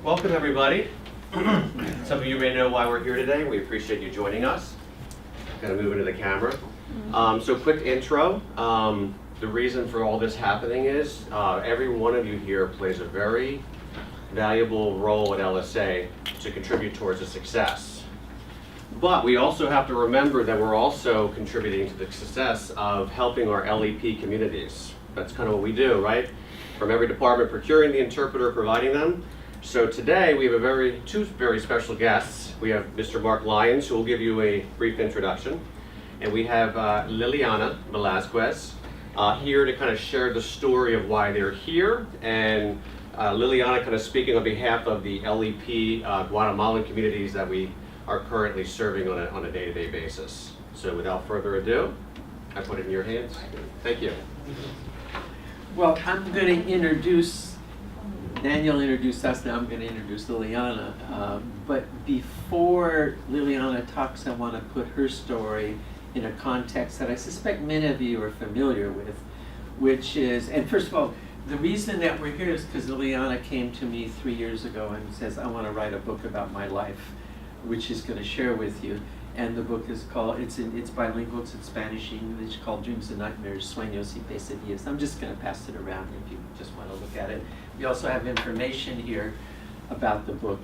Welcome, everybody. Some of you may know why we're here today. We appreciate you joining us. Going to move into the camera. So quick intro. The reason for all this happening is every one of you here plays a very valuable role at LSA to contribute towards the success. But we also have to remember that we're also contributing to the success of helping our LEP communities. That's kind of what we do, right? From every department procuring the interpreter, providing them. So today we have two very special guests. We have Mr. Mark Lyons, who will give you a brief introduction. And we have Liliana Velasquez here to kind of share the story of why they're here. And Liliana kind of speaking on behalf of the LEP Guatemalan communities that we are currently serving on a day-to-day basis. So without further ado, I put it in your hands. Thank you. Well, I'm going to introduce, Daniel introduced us, now I'm going to introduce Liliana. But before Liliana talks, I want to put her story in a context that I suspect many of you are familiar with, which is, and first of all, the reason that we're here is because Liliana came to me 3 years ago and says, I want to write a book about my life, which she's going to share with you. And the book is called, it's bilingual, it's in Spanish and English, called Dreams and Nightmares, Sueños y Pesadillas. I'm just going to pass it around if you just want to look at it. We also have information here about the book,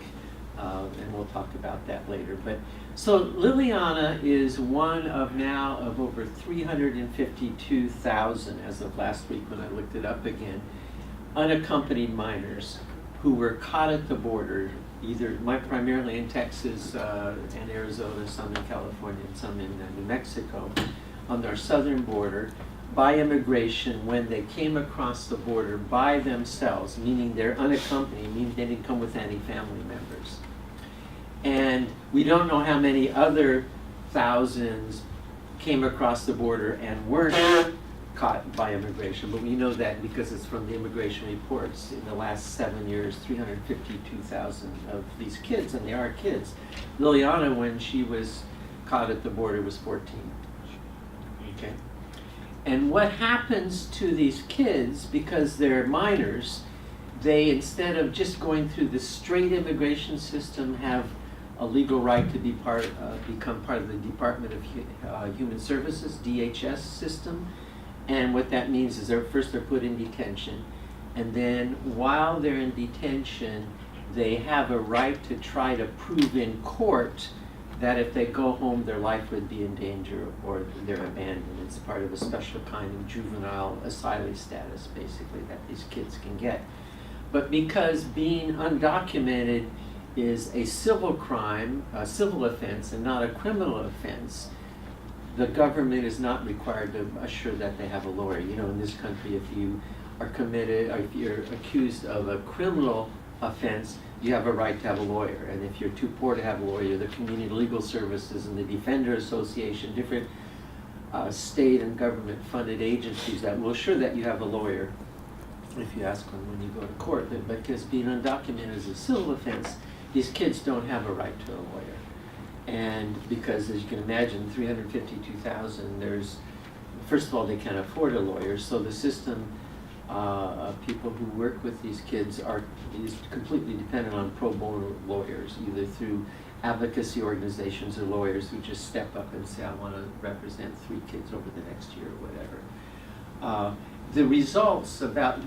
and we'll talk about that later. But so Liliana is one of now of over 352,000, as of last week when I looked it up again, unaccompanied minors who were caught at the border, primarily in Texas and Arizona, some in California, and some in New Mexico, on their southern border by immigration when they came across the border by themselves, meaning they're unaccompanied, meaning they didn't come with any family members. And we don't know how many other thousands came across the border and weren't caught by immigration, but we know that because it's from the immigration reports. In the last 7 years, 352,000 of these kids, and they are kids. Liliana, when she was caught at the border, was 14. Okay. And what happens to these kids, because they're minors, they, instead of just going through the straight immigration system, have a legal right to become part of the Department of Human Services, DHS system. And what that means is they're put in detention, and then while they're in detention, they have a right to try to prove in court that if they go home, their life would be in danger or they're abandoned. It's part of a special kind of juvenile asylee status, basically, that these kids can get. But because being undocumented is a civil crime, a civil offense, and not a criminal offense, the government is not required to assure that they have a lawyer. You know, in this country, if you are committed, or if you're accused of a criminal offense, you have a right to have a lawyer. And if you're too poor to have a lawyer, the Community Legal Services and the Defender Association, different state and government funded agencies that will assure that you have a lawyer if you ask them when you go to court. But because being undocumented is a civil offense, these kids don't have a right to a lawyer. And because, as you can imagine, 352,000, first of all, they can't afford a lawyer, so the system of people who work with these kids is completely dependent on pro bono lawyers, either through advocacy organizations or lawyers who just step up and say, I want to represent 3 kids over the next year or whatever. The results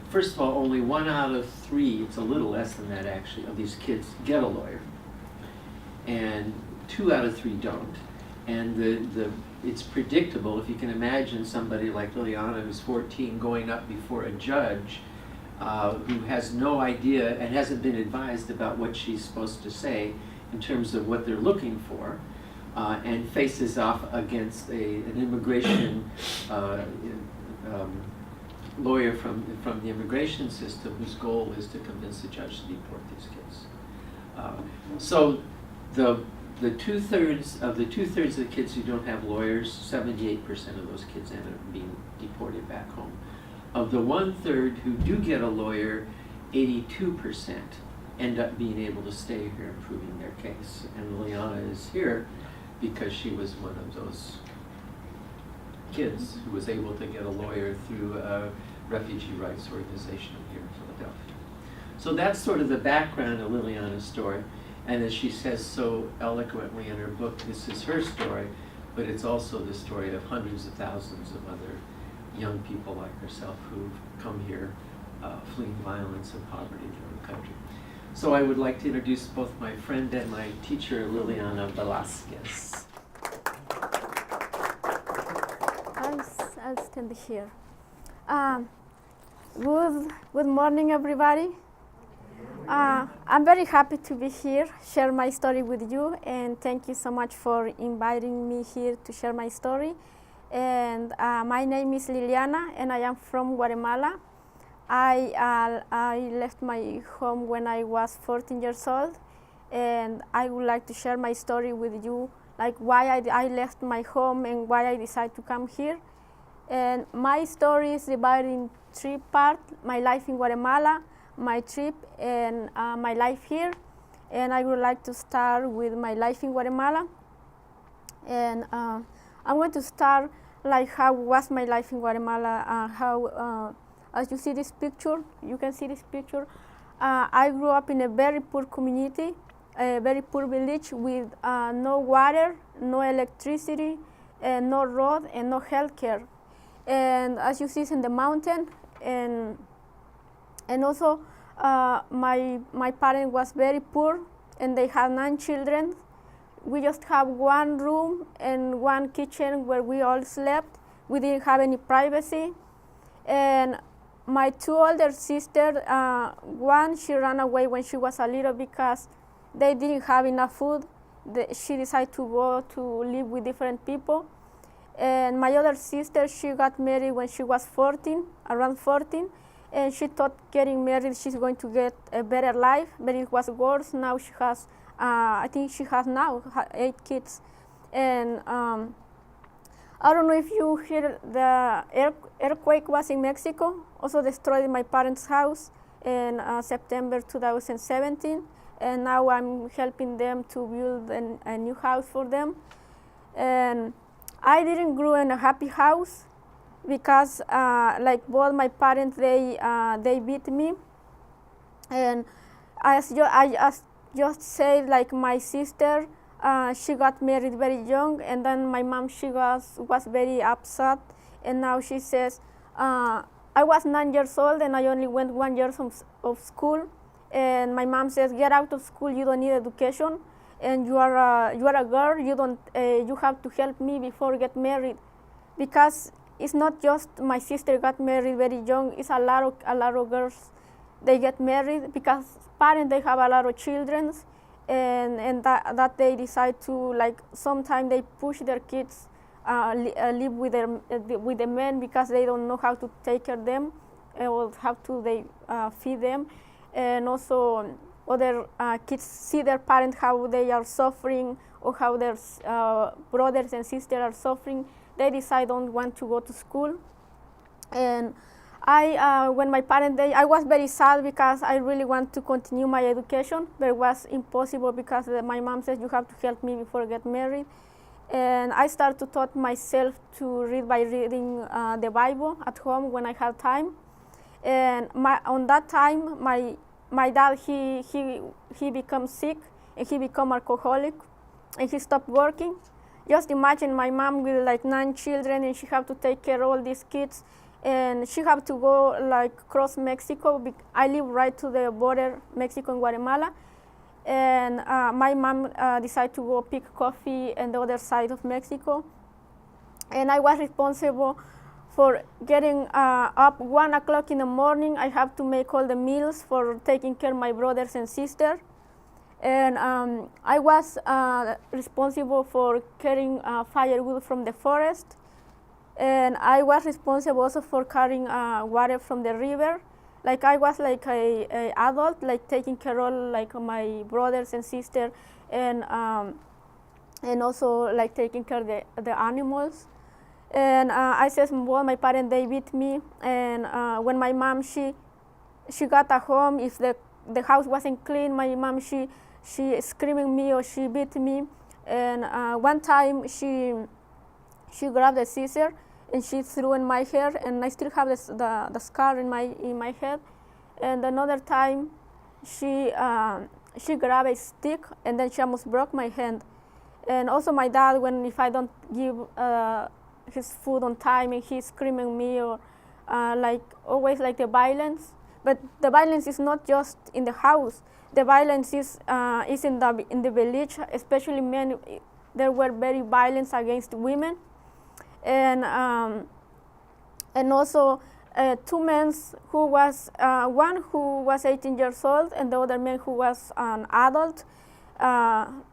first of all, only 1 out of 3, it's a little less than that actually, of these kids get a lawyer. And 2 out of 3 don't. And it's predictable. If you can imagine somebody like Liliana, who's 14, going up before a judge who has no idea and hasn't been advised about what she's supposed to say in terms of what they're looking for, and faces off against an immigration lawyer from the immigration system whose goal is to convince the judge to deport these kids. So the two-thirds of the kids who don't have lawyers, 78% of those kids end up being deported back home. Of the 1/3 who do get a lawyer, 82% end up being able to stay here and proving their case. And Liliana is here because she was one of those kids who was able to get a lawyer through a refugee rights organization here in Philadelphia. So that's sort of the background of Liliana's story. And as she says so eloquently in her book, this is her story, but it's also the story of hundreds of thousands of other young people like herself who've come here fleeing violence and poverty in their own country. So I would like to introduce both my friend and my teacher, Liliana Velasquez. I'll stand here. Good morning, everybody. I'm very happy to be here, share my story with you, and thank you so much for inviting me here to share my story. And my name is Liliana, and I am from Guatemala. I left my home when I was 14 years old, and I would like to share my story with you, like why I left my home and why I decided to come here. And my story is divided in three parts: my life in Guatemala, my trip, and my life here. And I would like to start with my life in Guatemala. And I'm going to start like how was my life in Guatemala, as you see this picture, you can see this picture. I grew up in a very poor community, a very poor village with no water, no electricity, and no road, and no health care. And as you see, it's in the mountain, and also my parents was very poor, and they had 9 children. We just have one room and one kitchen where we all slept. We didn't have any privacy. And my 2 older sisters, one she ran away when she was a little because they didn't have enough food. She decided to go to live with different people. And my other sister, she got married when she was 14, around 14, and she thought getting married she's going to get a better life, but it was worse. Now she has, I think she has now 8 kids. And I don't know if you hear the earthquake was in Mexico, also destroyed my parents' house in September 2017, and now I'm helping them to build a new house for them. And I didn't grow in a happy house because like both my parents, they beat me. And I just said, like my sister, she got married very young, and then my mom, she was very upset, and now she says, I was 9 years old and I only went 1 year of school, and my mom says, get out of school, you don't need education, and you are a girl, you have to help me before get married, because it's not just my sister got married very young, it's a lot of girls, they get married because parents, they have a lot of children, and that they decide to, like, sometimes they push their kids live with the men because they don't know how to take care of them or how to they feed them. And also other kids see their parents how they are suffering, or how their brothers and sisters are suffering. They decide don't want to go to school. And when my parents, I was very sad because I really want to continue my education, but it was impossible because my mom says you have to help me before I get married. And I started to taught myself to read by reading the Bible at home when I had time. And on that time, my dad, he became sick, and he became alcoholic, and he stopped working. Just imagine my mom with like 9 children, and she have to take care of all these kids, and she have to go like cross Mexico. I live right to the border, Mexico and Guatemala, and my mom decided to go pick coffee on the other side of Mexico, and I was responsible for getting up 1 o'clock in the morning. I have to make all the meals for taking care of my brothers and sisters. And I was responsible for carrying firewood from the forest. And I was responsible also for carrying water from the river. Like I was like a adult, like taking care of like my brothers and sisters, and also like taking care of the animals. And I said, well, my parents, they beat me. And when my mom, she got at home, if the house wasn't clean, my mom, she screaming me or she beat me. And one time she grabbed a scissor and she threw in my hair, and I still have the scar in my head. And another time she grabbed a stick and then she almost broke my hand. And also my dad, if I don't give his food on time and he's screaming at me, or like always like the violence. But the violence is not just in the house. The violence is in the village, especially men. There were very violent against women, and also two men who was one who was 18 years old and the other man who was an adult, and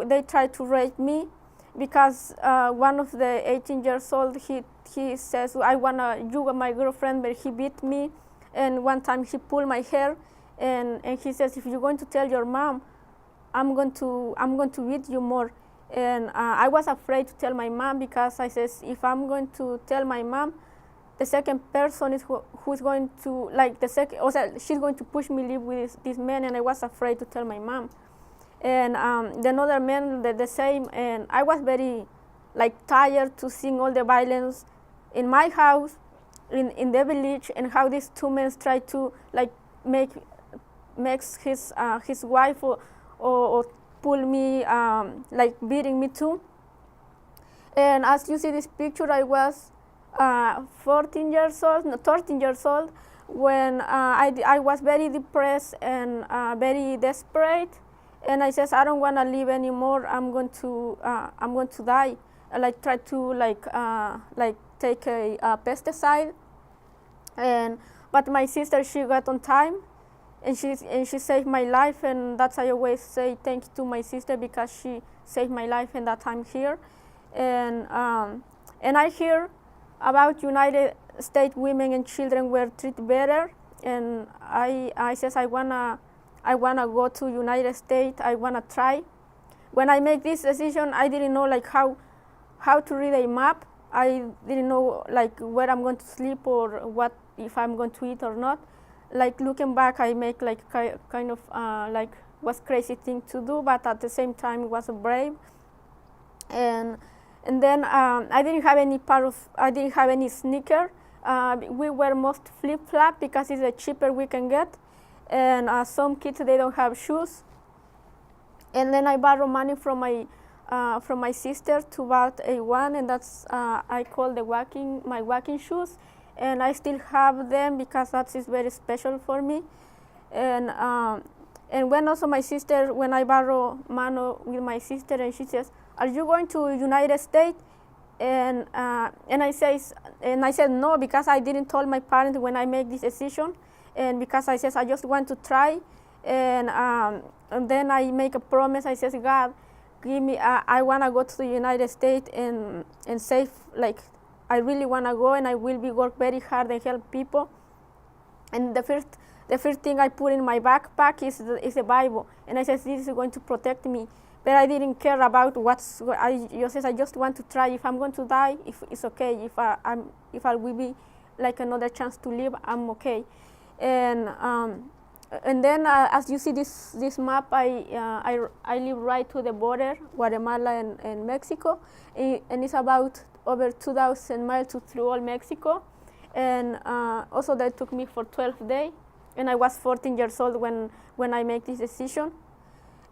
they tried to rape me because one of the 18 years old he says, I wanna you are my girlfriend, but he beat me, and one time he pulled my hair, and he says, if you're going to tell your mom, I'm going to beat you more. And I was afraid to tell my mom because I says, if I'm going to tell my mom, the second person is who's going to, like the second, also she's going to push me live with this man, and I was afraid to tell my mom. And the other man the same, and I was very like tired to seeing all the violence in my house, in the village, and how these two men try to like makes his wife or pull me, like beating me too. And as you see this picture, I was 13 years old when I was very depressed and very desperate, and I says, I don't want to live anymore. I'm going to die. I like try to like take a pesticide, but my sister, she got on time, and she saved my life, and that's I always say thank you to my sister because she saved my life and that I'm here. And I hear about United States women and children were treated better, and I says I wanna go to United States. I wanna try. When I make this decision, I didn't know like how to read a map. I didn't know like where I'm going to sleep or what if I'm going to eat or not. Like looking back, I make like kind of like was crazy thing to do, but at the same time it was brave. And then I didn't have any sneaker. We wear most flip flop because it's the cheaper we can get. And some kids they don't have shoes. And then I borrow money from my sister to buy one, and that's I call my walking shoes. And I still have them because that is very special for me. And when also my sister, when I borrow money with my sister, and she says, "Are you going to United States?" And I said no because I didn't tell my parents when I make this decision, and because I says I just want to try, and then I make a promise. I says, God, give me. I wanna go to the United States and save like. I really want to go, and I will work very hard and help people. And the first thing I put in my backpack is the Bible, and I said this is going to protect me. But I didn't care about I just want to try. If I'm going to die, if it's okay. If I will be like another chance to live, I'm okay. And then as you see this map, I live right to the border, Guatemala and Mexico, and it's about over 2,000 miles through all Mexico. And also that took me for 12 days, and I was 14 years old when I make this decision.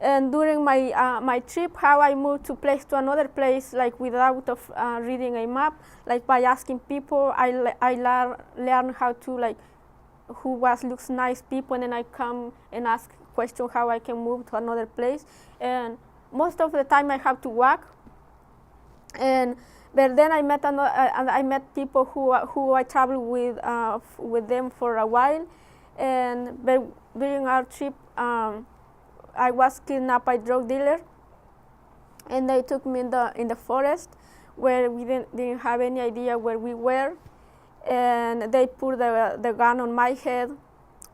And during my trip, how I moved to another place, like without reading a map, like by asking people, I learn how to like looks nice people, and then I come and ask question how I can move to another place. And most of the time I have to walk. But then I met people who I traveled with them for a while, but during our trip, I was kidnapped by drug dealer, and they took me in the forest where we didn't have any idea where we were, and they put the gun on my head,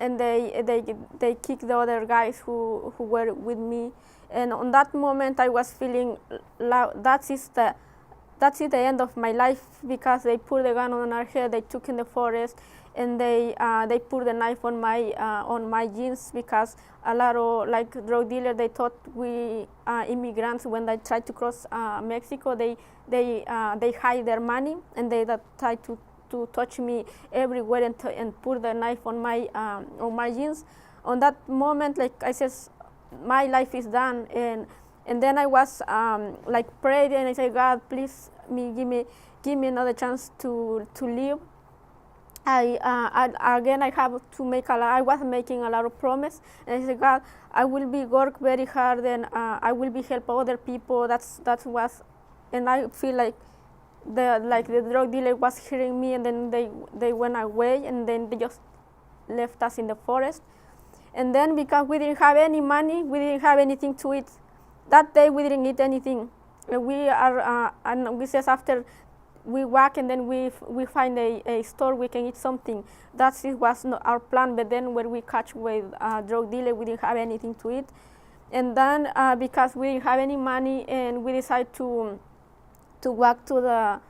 and they kicked the other guys who were with me, and on that moment I was feeling that's the end of my life, because they put the gun on our head, they took in the forest, and they put the knife on my jeans, because a lot of like drug dealers, they thought we immigrants. When they tried to cross Mexico, they hide their money, and they tried to touch me everywhere and put the knife on my jeans. on that moment, like I said, my life is done, and then I was like prayed, and I said, God, please give me another chance to live. Again, I have to make I was making a lot of promise, and I said, God, I will be work very hard, and I will be help other people. That's was, and I feel like the drug dealer was hearing me, and then they went away, and then they just left us in the forest. And then because we didn't have any money, we didn't have anything to eat. That day we didn't eat anything. We are, and we says after we walk, and then we find a store we can eat something. That was not our plan. But then when we catch with a drug dealer, we didn't have anything to eat. And then because we didn't have any money, and we decided to walk to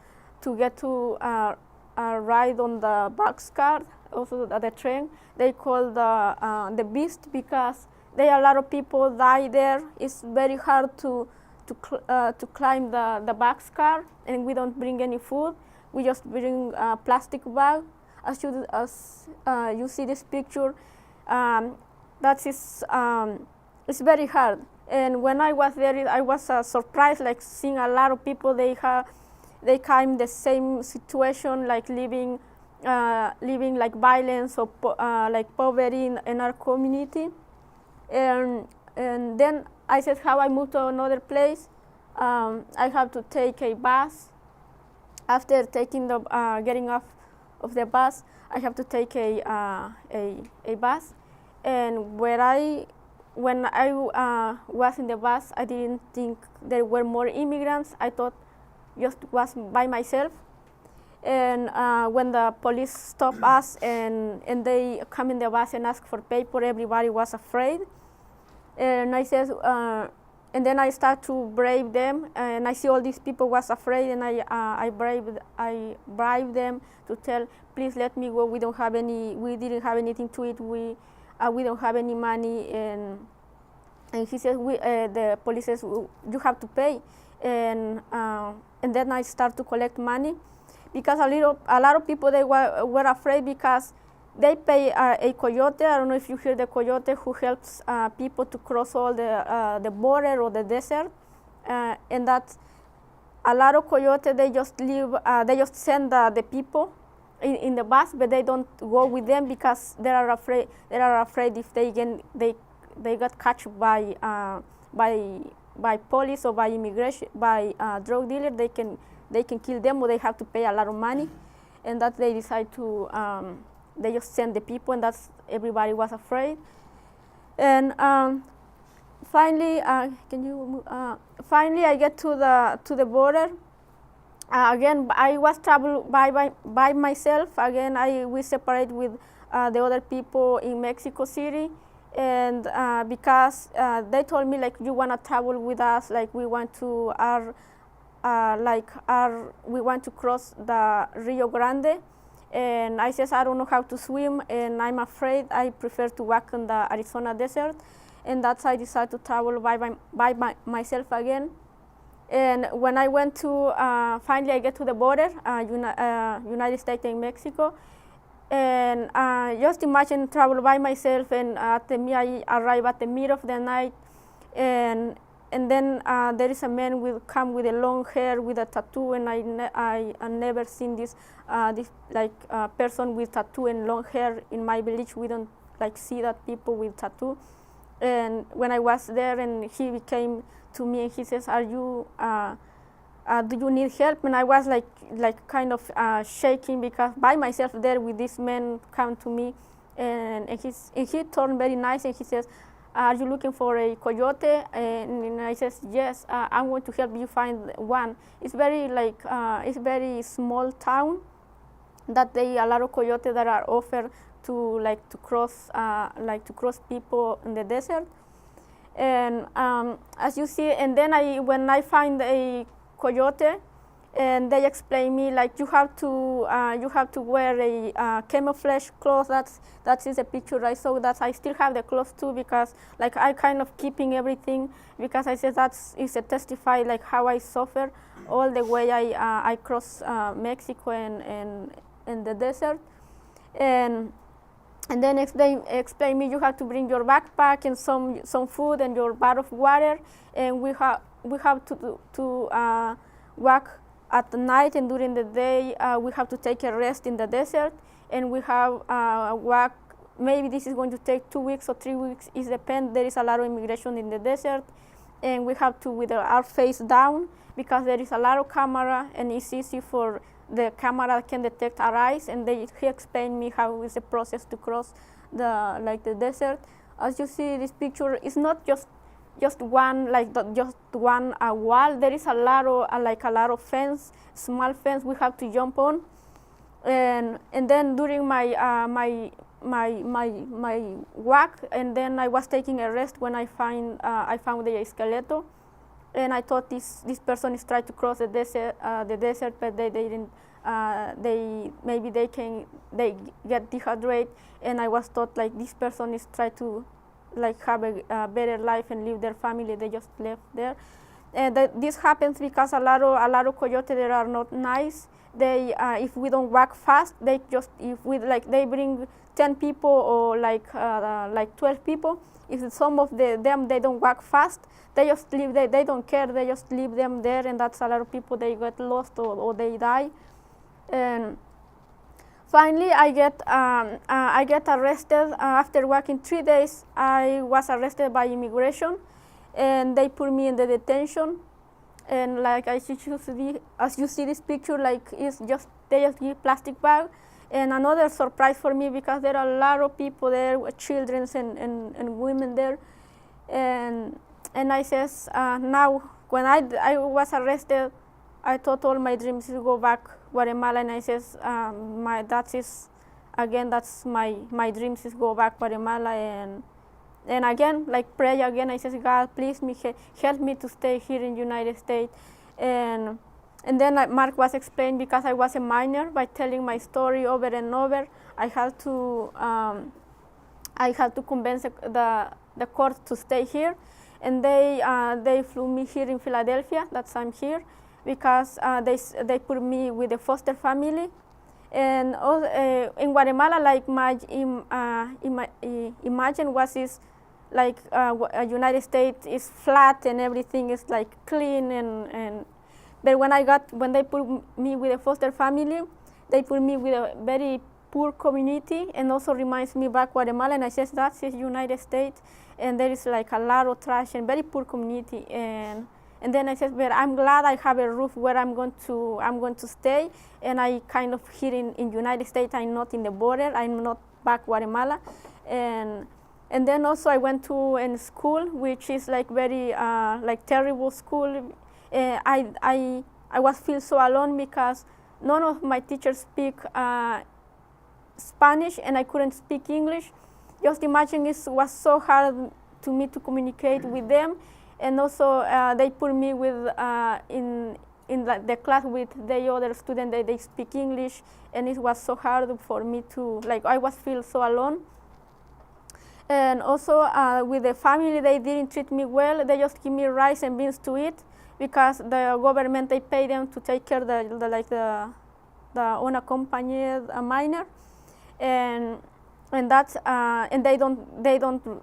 get to a ride on the boxcar, also the train. They call the beast because there are a lot of people die there. It's very hard to climb the boxcar, and we don't bring any food. We just bring a plastic bag. As you see this picture, that is it's very hard. And when I was there, I was surprised, like seeing a lot of people. They came the same situation, like living like violence or like poverty in our community. And then I said, how I moved to another place. I have to take a bus. After taking getting off of the bus, I have to take a bus. And when I was in the bus, I didn't think there were more immigrants. I thought just was by myself. And when the police stopped us and they come in the bus and ask for paper, everybody was afraid. And I said, and then I start to brave them, and I see all these people was afraid, and I bribed them to tell, please let me go. We didn't have anything to eat. We don't have any money. And he says, the police says, you have to pay. And then I start to collect money, because a lot of people, they were afraid because they pay a coyote. I don't know if you hear the coyote, who helps people to cross all the border or the desert. And that a lot of coyote, they just leave. They just send the people in the bus, but they don't go with them because they are afraid. They are afraid if they got caught by police or by immigration, by drug dealer, they can kill them, or they have to pay a lot of money. And that they decide to. They just send the people, and that's everybody was afraid. And finally, finally, I get to the border. Again, I was traveling by myself. Again, we separate with the other people in Mexico City, and because they told me, like, you wanna travel with us, like we want to we want to cross the Rio Grande. And I says, I don't know how to swim, and I'm afraid. I prefer to walk in the Arizona desert. And that's why I decided to travel by myself again. And when I went to, finally I get to the border, United States and Mexico. And just imagine travel by myself, and I arrive at the middle of the night. And then there is a man will come with a long hair with a tattoo, and I never seen this person with tattoo and long hair in my village. We don't see that people with tattoo. And when I was there, and he came to me and he says, "Are you? Do you need help?" And I was like kind of shaking, because by myself there with this man come to me, and he turned very nice, and he says, "Are you looking for a coyote?" And I says, "Yes, I'm going to help you find one." It's very small town that a lot of coyotes that are offered to cross people in the desert. And as you see, and then when I find a coyote, and they explain me, like, you have to wear a camouflage clothes. That is a picture I saw. That I still have the clothes too, because I kind of keeping everything, because I said is a testify how I suffer all the way I cross Mexico and the desert. And And then explain me you have to bring your backpack and some food and your bottle of water, and we have to walk at night, and during the day we have to take a rest in the desert, and we have walk. Maybe this is going to take 2 weeks or 3 weeks. It depends. There is a lot of immigration in the desert, and we have to with our face down because there is a lot of camera, and it's easy for the camera can detect our eyes. And he explained me how is the process to cross the desert. As you see this picture, it's not just one one wall. There is a lot of fence, small fence we have to jump on, and then during my walk, and then I was taking a rest when I found the skeleton, and I thought this person is trying to cross the desert, but they didn't. Maybe they get dehydrated, and I was thought like this person is trying to like have a better life and leave their family. They just left there, and this happens because a lot of coyotes that are not nice. They if we don't walk fast, they bring 10 people or like 12 people. If some of them they don't walk fast, they just leave. They don't care. They just leave them there, and that's a lot of people. They get lost or they die. And finally, I get arrested after walking 3 days. I was arrested by immigration, and they put me in the detention. And like as you see this picture, like they just give plastic bag. And another surprise for me because there are a lot of people there, with children and women there. And I says now when I was arrested, I thought all my dreams is go back Guatemala, and I says that's my dreams is go back Guatemala, and again like pray again. I says God, please help me to stay here in United States. And then Mark was explained because I was a minor by telling my story over and over. I had to convince the court to stay here, and they flew me here in Philadelphia. That's I'm here because they put me with the foster family, and also, in Guatemala, like imagine what is like United States is flat and everything is like clean and. But when they put me with a foster family, they put me with a very poor community, and also reminds me back Guatemala. And I said that's the United States, and there is like a lot of trash and very poor community. And then I said, but I'm glad I have a roof where I'm going to stay, and I kind of here in United States. I'm not in the border. I'm not back Guatemala, and then also I went to a school which is like very like terrible school. I was feel so alone because none of my teachers speak Spanish, and I couldn't speak English. Just imagine it was so hard to me to communicate with them, and also they put me with in the class with the other students that they speak English, and it was so hard for me to I was feel so alone. And also with the family, they didn't treat me well. They just give me rice and beans to eat, because the government they pay them to take care of the unaccompanied minor, and that's and they don't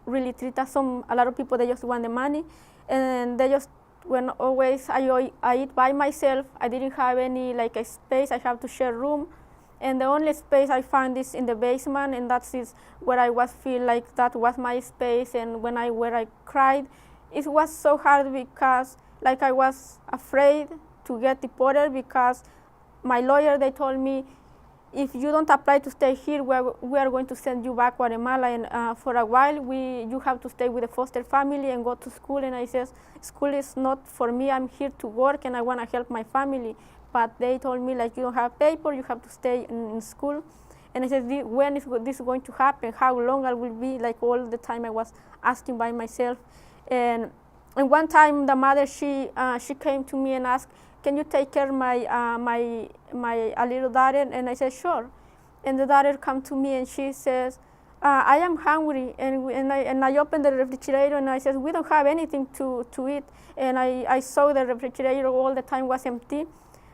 really treat us. A lot of people they just want the money, and they just when always I eat by myself. I didn't have any a space. I have to share room, and the only space I found is in the basement, and that's where I was feel like that was my space. And where I cried, it was so hard because I was afraid to get deported, because my lawyer, they told me, if you don't apply to stay here, we are going to send you back Guatemala, and for a while you have to stay with a foster family and go to school. And I said, school is not for me. I'm here to work and I want to help my family. But they told me you don't have paper, you have to stay in school. And I said, when is this going to happen? How long I will be? All the time I was asking by myself. And one time the mother, she came to me and asked, can you take care of my little daughter? And I said, sure. And the daughter come to me and she says, I am hungry. And I opened the refrigerator and I said, we don't have anything to eat. And I saw the refrigerator all the time was empty.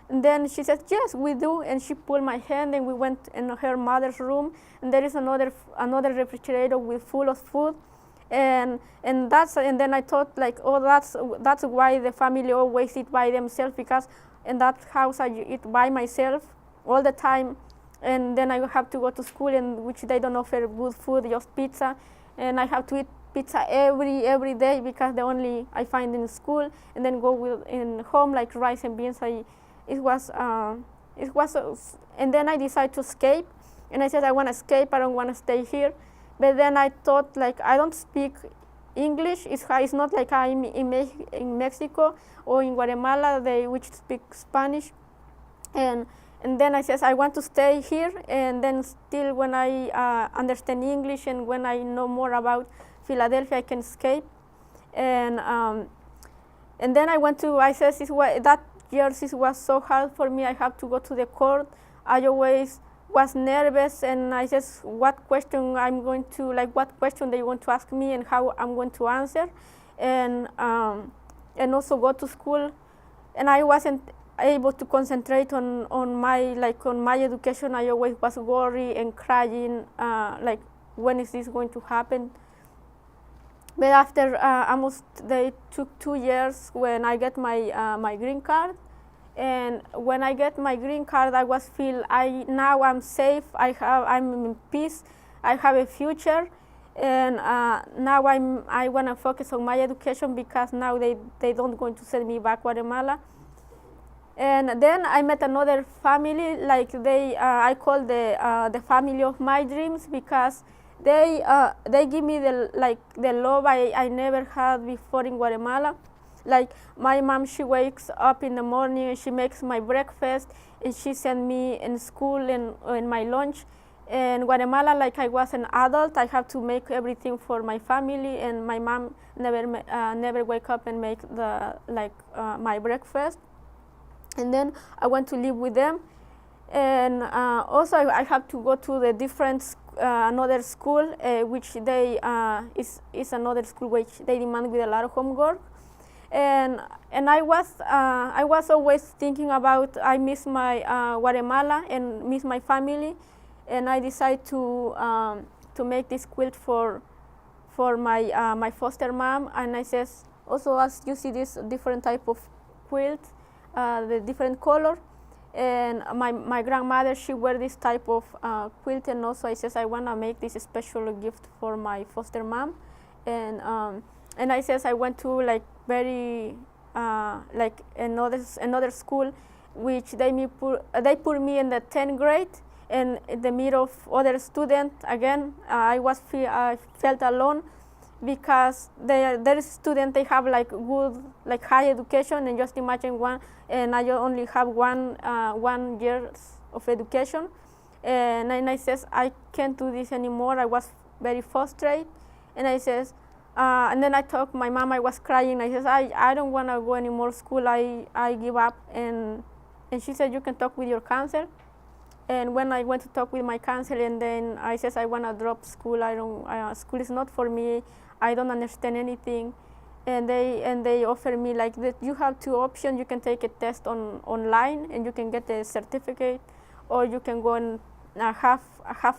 And then she said, yes, we do. And she pulled my hand, and we went in her mother's room. And there is another refrigerator with full of food. And then I thought, like, oh, that's why the family always eat by themselves, because in that house I eat by myself all the time. And then I have to go to school, in which they don't offer good food, just pizza. And I have to eat pizza every day, because the only I find in school, and then go in home like rice and beans. And then I decided to escape, and I said I want to escape. I don't want to stay here. But then I thought, like, I don't speak English. It's not like I'm in Mexico or in Guatemala, which speak Spanish. And then I said I want to stay here. And then still, when I understand English and when I know more about Philadelphia, I can escape. And then I said that year it was so hard for me. I have to go to the court. I always was nervous, and I said, what question they want to ask me and how I'm going to answer, and also go to school. And I wasn't able to concentrate on my education. I always was worried and crying, like, when is this going to happen? But after they took 2 years when I get my green card. And when I get my green card, I now I'm safe. I'm in peace. I have a future, and now I want to focus on my education, because now they don't going to send me back Guatemala. And then I met another family, like I call the family of my dreams, because they give me the love I never had before in Guatemala. Like, my mom, she wakes up in the morning and she makes my breakfast, and she sends me in school and my lunch. In Guatemala, like, I was an adult, I have to make everything for my family, and my mom never wake up and make my breakfast. And then I went to live with them, and also I have to go to the different another school, which is another school which they demand with a lot of homework. And I was always thinking about, I miss my Guatemala and miss my family, and I decided to make this quilt for my foster mom. And I says, also, as you see this different type of quilt, the different color, and my grandmother, she wear this type of quilt, and also I says I want to make this special gift for my foster mom. And I says I went to another school, which they put me in the 10th grade, and in the middle of other students. Again, I felt alone, because there students, they have good high education, and just imagine one, and I only have 1 year of education, and I says I can't do this anymore. I was very frustrated, and I says. And then I told my mom, I was crying. I said, I don't want to go anymore school. I give up. And she said, you can talk with your counselor. And when I went to talk with my counselor, and then I said, I want to drop school. School is not for me. I don't understand anything. And they offer me that you have 2 options. You can take a test online, and you can get a certificate, or you can go in a half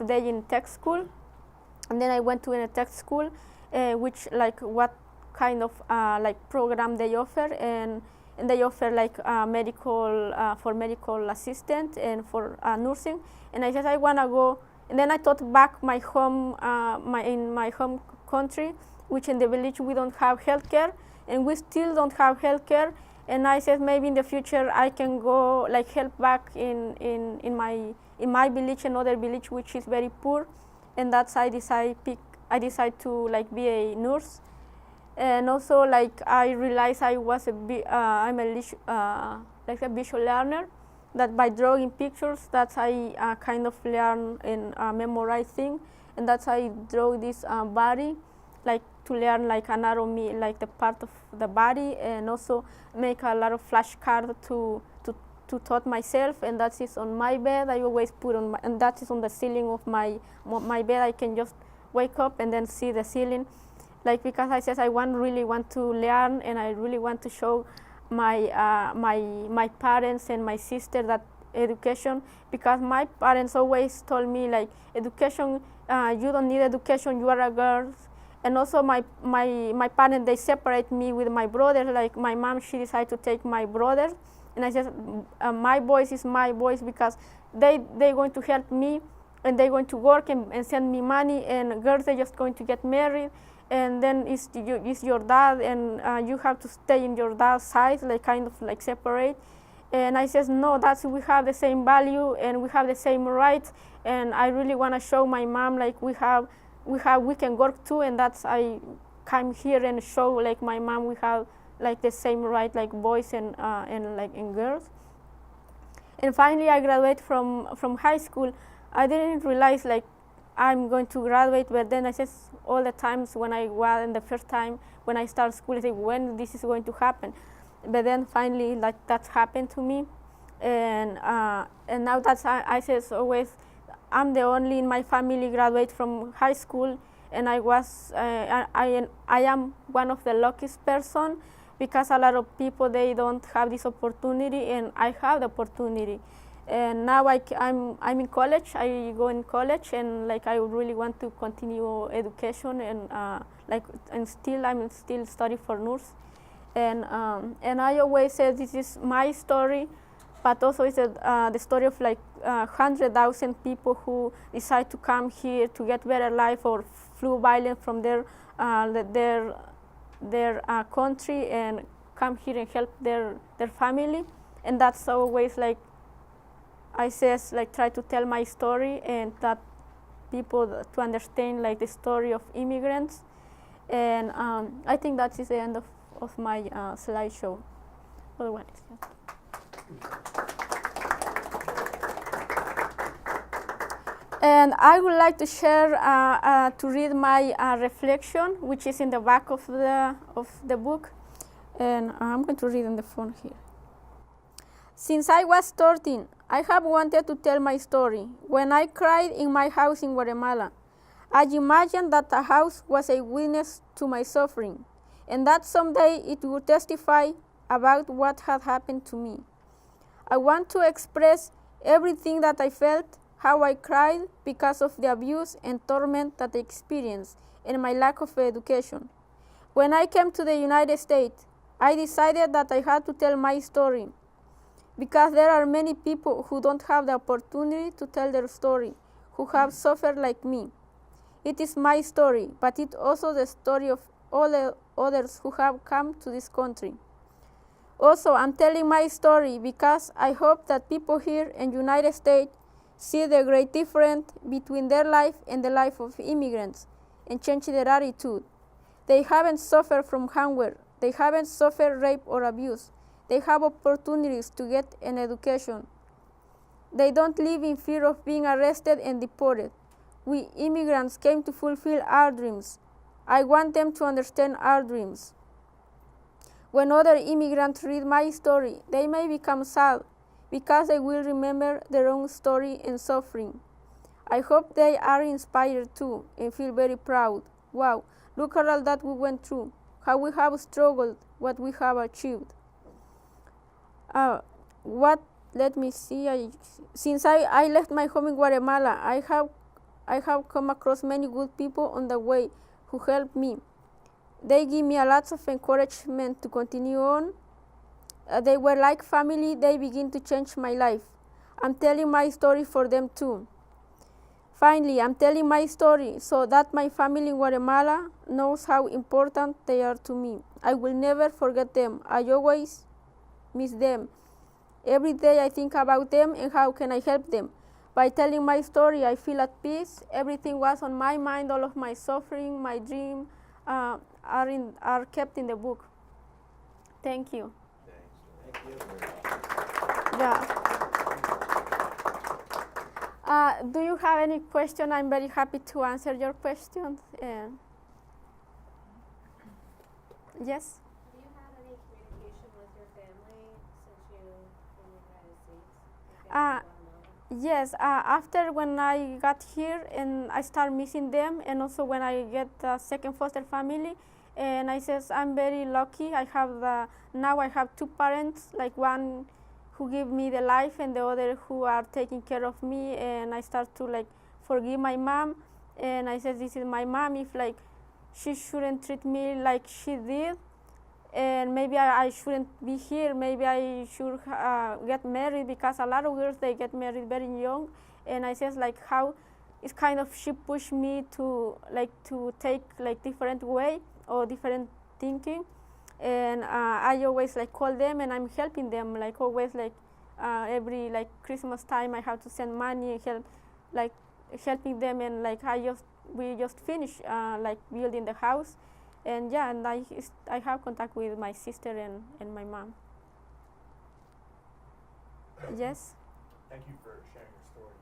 day in tech school. And then I went to a tech school. Which what kind of program they offer, and they offer medical for medical assistant and for nursing. And I said I want to go, and then I thought back my home in my home country, which in the village we don't have healthcare, and we still don't have healthcare. And I said maybe in the future I can go help back in my village, another village which is very poor, and that's I decided to be a nurse. And also I realized I'm a visual learner, that by drawing pictures, that's I kind of learn and memorize things, and that's I draw this body, to learn anatomy, the part of the body, and also make a lot of flashcards to taught myself. And that is on my bed. I always put on and that is on the ceiling of my bed. I can just wake up and then see the ceiling, because I said I really want to learn, and I really want to show my parents and my sister that education, because my parents always told me like education, you don't need education, you are a girl. And also my parents, they separate me with my brother. Like my mom, she decided to take my brother, and I said my boys is my boys because they're going to help me, and they're going to work and send me money, and girls are just going to get married, and then it's your dad, and you have to stay in your dad's side, like kind of like separate. And I says no, we have the same value and we have the same rights, and I really want to show my mom like we can work too, and that's I come here and show like my mom we have like the same right like boys and girls. And finally I graduated from high school. I didn't realize like I'm going to graduate, but then I says all the times when I was in the first time when I start school, I say when this is going to happen. But then finally like that happened to me, and now that's I says always I'm the only in my family graduate from high school, and I am one of the luckiest person, because a lot of people they don't have this opportunity, and I have the opportunity. And now I'm in college. I go in college, and like I really want to continue education, and I'm still study for nurse. And I always say this is my story, but also it's the story of like 100,000 people who decide to come here to get better life or flew violent from their country and come here and help their family. And that's always like I says like try to tell my story, and that people to understand like the story of immigrants. And I think that is the end of my slideshow. Otherwise, yeah. And I would like to share to read my reflection, which is in the back of the book, and I'm going to read on the phone here. Since I was 13, I have wanted to tell my story. When I cried in my house in Guatemala, I imagined that the house was a witness to my suffering, and that someday it would testify about what had happened to me. I want to express everything that I felt, how I cried because of the abuse and torment that I experienced and my lack of education. When I came to the United States, I decided that I had to tell my story, because there are many people who don't have the opportunity to tell their story, who have suffered like me. It is my story, but it's also the story of all the others who have come to this country. Also, I'm telling my story because I hope that people here in the United States see the great difference between their life and the life of immigrants and change their attitude. They haven't suffered from hunger. They haven't suffered rape or abuse. They have opportunities to get an education. They don't live in fear of being arrested and deported. We immigrants came to fulfill our dreams. I want them to understand our dreams. When other immigrants read my story, they may become sad because they will remember their own story and suffering. I hope they are inspired too and feel very proud. Wow, look at all that we went through, how we have struggled, what we have achieved. Let me see. Since I left my home in Guatemala, I have come across many good people on the way who helped me. They give me a lot of encouragement to continue on. They were like family. They begin to change my life. I'm telling my story for them too. Finally, I'm telling my story so that my family in Guatemala knows how important they are to me. I will never forget them. I always miss them. Every day I think about them and how can I help them. By telling my story, I feel at peace. Everything was on my mind. All of my suffering, my dream, are kept in the book. Thank you. Thank you. Yeah. Do you have any question? I'm very happy to answer your questions. Yes? Do you have any communication with your family since you in the United States? Yes, after when I got here and I start missing them, and also when I get the second foster family, And I says I'm very lucky. Now I have two parents, like one who give me the life and the other who are taking care of me. And I start to like forgive my mom. And I said, this is my mom. If like she shouldn't treat me like she did, and maybe I shouldn't be here. Maybe I should get married, because a lot of girls they get married very young. And I says like how it's kind of she pushed me to take like different way or different thinking. And I always like call them and I'm helping them, like always, like every like Christmas time I have to send money and helping them. And like we just finished like building the house. And yeah, and I have contact with my sister and my mom. Yes. Thank you for sharing your story,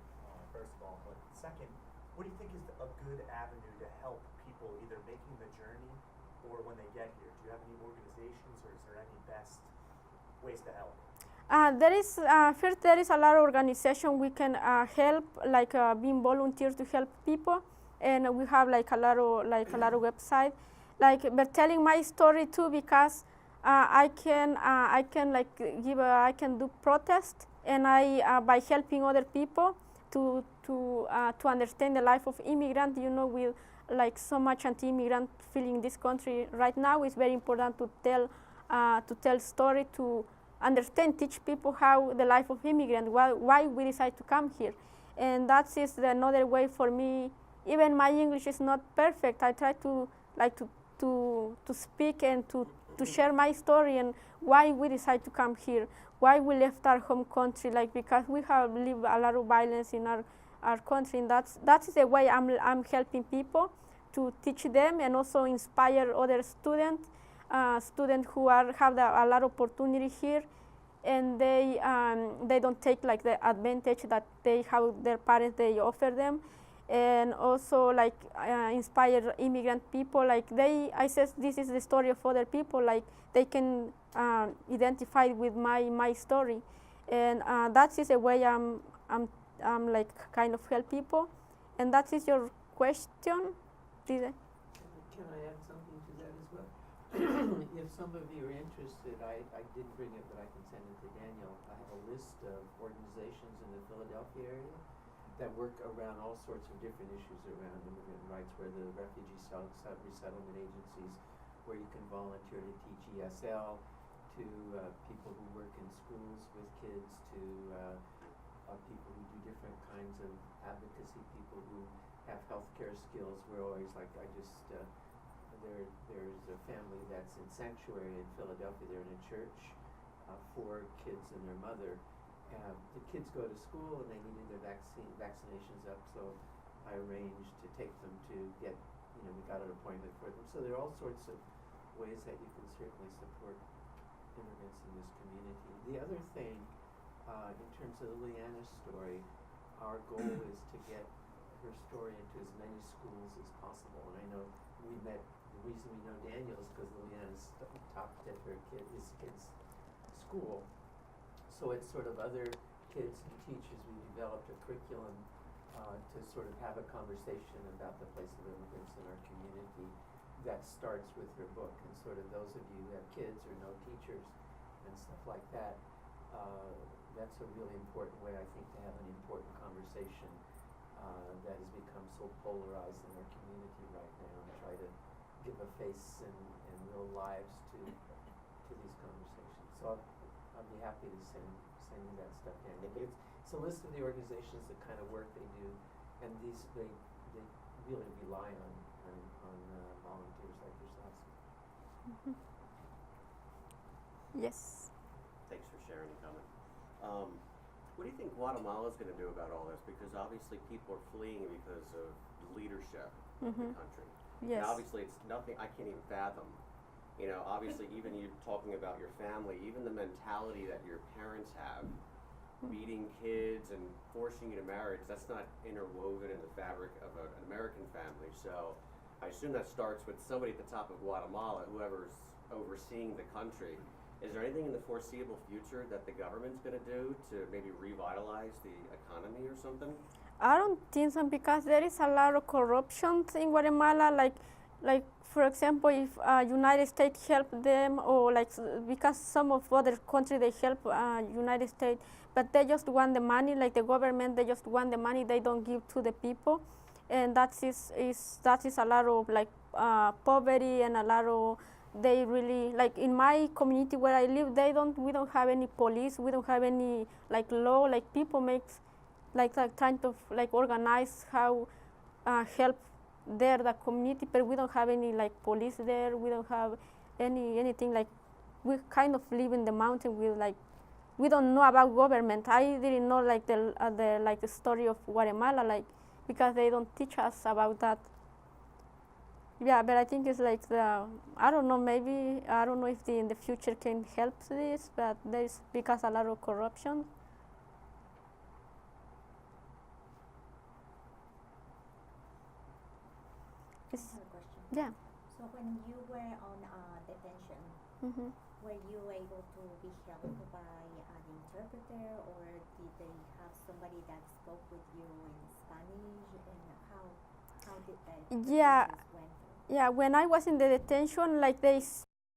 first of all. But second, what do you think is a good avenue to help people either making the journey or when they get here? Do you have any organizations, or is there any best ways to help? First, there is a lot of organization we can help, like being volunteers to help people, and we have like a lot of website, but telling my story too, because I can do protest, and by helping other people to understand the life of immigrant. With like so much anti-immigrant feeling in this country right now, it's very important to tell story, to understand, teach people how the life of immigrant, why we decide to come here. And that is another way for me. Even my English is not perfect. I try to speak and to share my story and why we decide to come here, why we left our home country, because we have lived a lot of violence in our country. And that is the way I'm helping people, to teach them and also inspire other students who have a lot of opportunity here, and they don't take like the advantage that they have their parents they offer them. And also inspire immigrant people, I says this is the story of other people, they can identify with my story. And that is the way I'm like kind of help people. And that is your question. Can I add something to that as well? If some of you are interested, I did bring it, but I can send it to Daniel. I have a list of organizations in the Philadelphia area that work around all sorts of different issues around immigrant rights, where the refugee resettlement agencies, where you can volunteer to teach ESL, to people who work in schools with kids, to people who do different kinds of advocacy, people who have healthcare skills. We're always there's a family that's in Sanctuary in Philadelphia. They're in a church, 4 kids and their mother. The kids go to school and they needed their vaccinations up, so I arranged to take them to get, we got an appointment for them. So there are all sorts of ways that you can certainly support immigrants in this community. The other thing, in terms of Liliana's story, our goal is to get her story into as many schools as possible. And I know the reason we know Daniel is because Liliana's taught at his kids' school. So it's sort of other kids and teachers. We developed a curriculum to sort of have a conversation about the place of immigrants in our community that starts with her book. And sort of those of you who have kids or know teachers and stuff like that, that's a really important way, I think, to have an important conversation that has become so polarized in our community right now, and try to give a face and real lives to these conversations. So I'll be happy to send you that stuff, Daniel. But it's a list of the organizations, the kind of work they do, and they really rely on volunteers like yourselves. Mm-hmm. Yes. Thanks for sharing the comment. What do you think Guatemala is going to do about all this? Because obviously people are fleeing because of the leadership of the country. Yes. And obviously it's nothing I can't even fathom. Obviously even you talking about your family, even the mentality that your parents have, beating kids and forcing you to marriage, that's not interwoven in the fabric of an American family. So I assume that starts with somebody at the top of Guatemala, whoever's overseeing the country. Is there anything in the foreseeable future that the government's going to do to maybe revitalize the economy or something? I don't think so, because there is a lot of corruption in Guatemala. like for example, if United States help them, or like because some of other countries they help United States, but they just want the money, like the government, they just want the money, they don't give to the people, and that is a lot of like poverty, and a lot of, they really, like in my community where I live, we don't have any police, we don't have any like law, like people makes like trying to like organize how help there the community, but we don't have any like police there, we don't have anything, like we kind of live in the mountain with like, we don't know about government. I didn't know like the story of Guatemala, like because they don't teach us about that. Yeah, but I think it's like I don't know, maybe I don't know if in the future can help this, but there's because a lot of corruption. I have a question. Yeah. So when you were on detention, Mm-hmm. were you able to be helped by an interpreter, or did they have somebody that spoke with you in Spanish? And how did that Yeah. process went? Yeah, when I was in the detention, like